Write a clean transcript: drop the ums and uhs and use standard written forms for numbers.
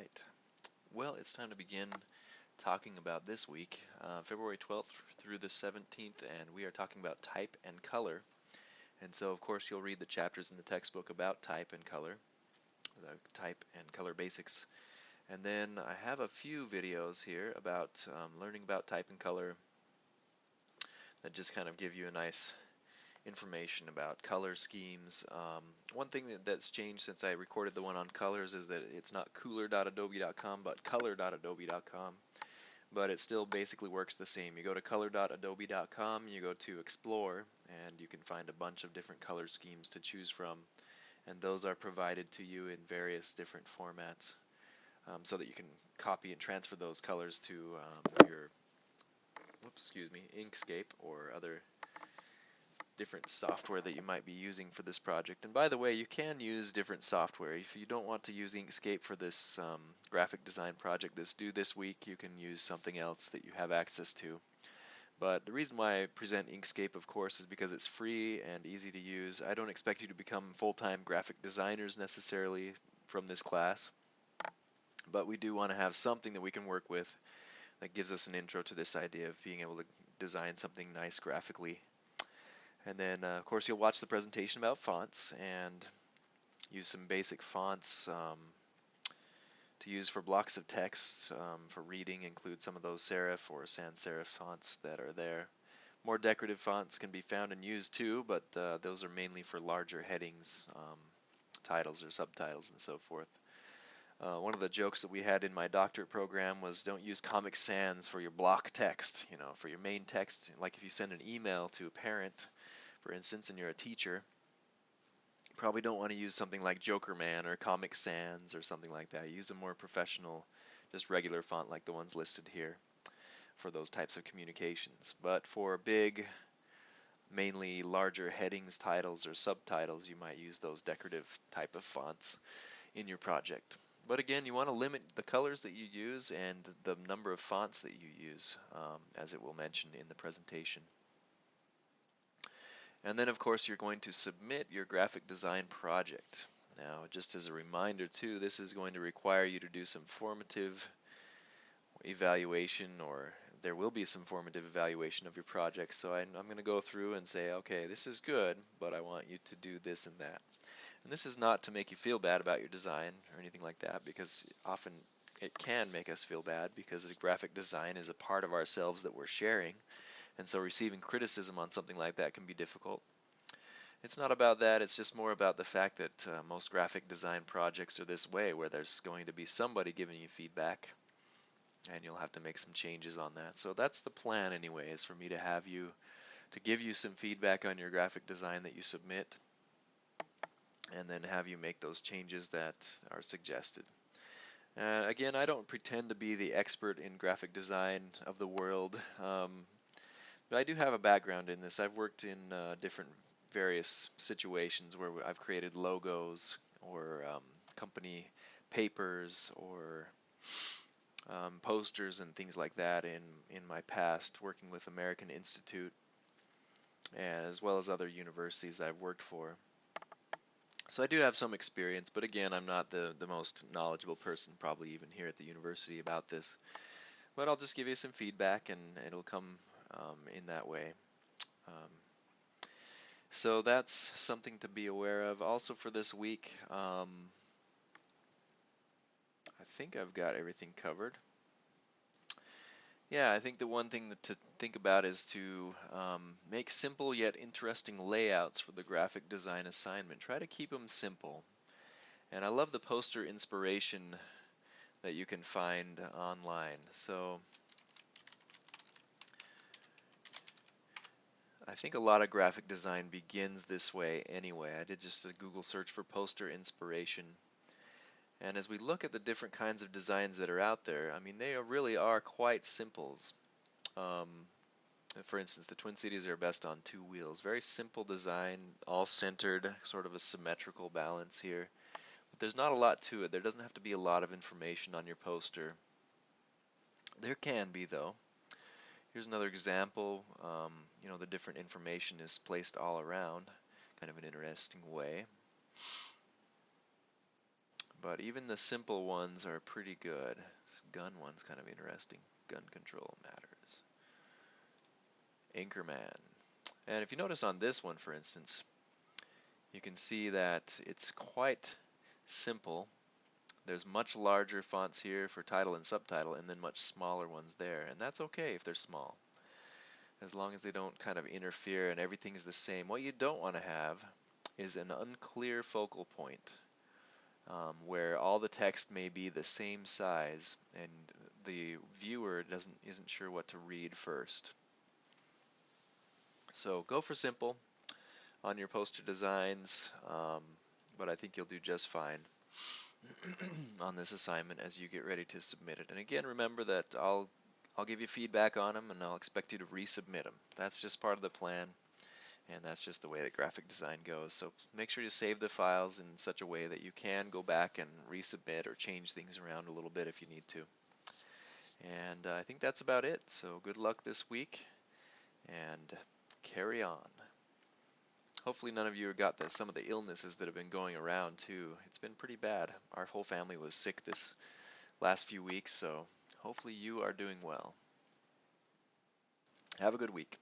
right. Well, it's time to begin talking about this week, February 12th through the 17th, and we are talking about type and color. And so, of course, you'll read the chapters in the textbook about type and color, the type and color basics. And then I have a few videos here about learning about type and color that just kind of give you a nice information about color schemes. One thing that's changed since I recorded the one on colors is that it's not cooler.adobe.com but color.adobe.com, but it still basically works the same. You go to color.adobe.com, you go to explore, and you can find a bunch of different color schemes to choose from, and those are provided to you in various different formats, so that you can copy and transfer those colors to your Inkscape or other different software that you might be using for this project. And by the way, you can use different software. If you don't want to use Inkscape for this graphic design project that's due this week, you can use something else that you have access to. But the reason why I present Inkscape, of course, is because it's free and easy to use. I don't expect you to become full-time graphic designers necessarily from this class, but we do want to have something that we can work with that gives us an intro to this idea of being able to design something nice graphically. And then, of course, you'll watch the presentation about fonts and use some basic fonts to use for blocks of text for reading. Include some of those serif or sans serif fonts that are there. More decorative fonts can be found and used too, but those are mainly for larger headings, titles or subtitles and so forth. One of the jokes that we had in my doctorate program was don't use Comic Sans for your block text, for your main text. Like if you send an email to a parent, for instance, and you're a teacher, you probably don't want to use something like Jokerman or Comic Sans or something like that. Use a more professional, just regular font like the ones listed here for those types of communications. But for big, mainly larger headings, titles, or subtitles, you might use those decorative type of fonts in your project. But again, you want to limit the colors that you use and the number of fonts that you use, as it will mention in the presentation. And then, of course, you're going to submit your graphic design project. Now, just as a reminder, too, this is going to require you to do some formative evaluation, or there will be some formative evaluation of your project. So I'm going to go through and say, okay, this is good, but I want you to do this and that. And this is not to make you feel bad about your design or anything like that, because often it can make us feel bad because the graphic design is a part of ourselves that we're sharing. And so receiving criticism on something like that can be difficult. It's not about that, it's just more about the fact that most graphic design projects are this way, where there's going to be somebody giving you feedback, and you'll have to make some changes on that. So that's the plan anyway, is for me to give you some feedback on your graphic design that you submit, and then have you make those changes that are suggested. Again, I don't pretend to be the expert in graphic design of the world. But I do have a background in this. I've worked in different various situations where I've created logos or company papers or posters and things like that in my past, working with American Institute, and as well as other universities I've worked for. So I do have some experience, but again, I'm not the most knowledgeable person probably even here at the university about this. But I'll just give you some feedback, and it'll come in that way. Um, so that's something to be aware of. Also for this week, I think I've got everything covered. Yeah, I think the one thing to think about is to make simple yet interesting layouts for the graphic design assignment. Try to keep them simple. And I love the poster inspiration that you can find online. So I think a lot of graphic design begins this way anyway. I did just a Google search for poster inspiration. And as we look at the different kinds of designs that are out there, I mean, they really are quite simple. For instance, the Twin Cities are best on two wheels. Very simple design, all centered, sort of a symmetrical balance here. But there's not a lot to it. There doesn't have to be a lot of information on your poster. There can be, though. Here's another example. The different information is placed all around, kind of an interesting way. but even the simple ones are pretty good. This gun one's kind of interesting. Gun control matters. Anchorman. And if you notice on this one, for instance, you can see that it's quite simple. There's much larger fonts here for title and subtitle, and then much smaller ones there. And that's okay if they're small, as long as they don't kind of interfere and everything's the same. What you don't want to have is an unclear focal point, where all the text may be the same size and the viewer isn't sure what to read first. So go for simple on your poster designs, but I think you'll do just fine on this assignment as you get ready to submit it. And again, remember that I'll give you feedback on them, and I'll expect you to resubmit them. That's just part of the plan, and that's just the way that graphic design goes. So make sure you save the files in such a way that you can go back and resubmit or change things around a little bit if you need to. And I think that's about it. So good luck this week, and carry on. Hopefully none of you have got some of the illnesses that have been going around too. It's been pretty bad. Our whole family was sick this last few weeks, so hopefully you are doing well. Have a good week.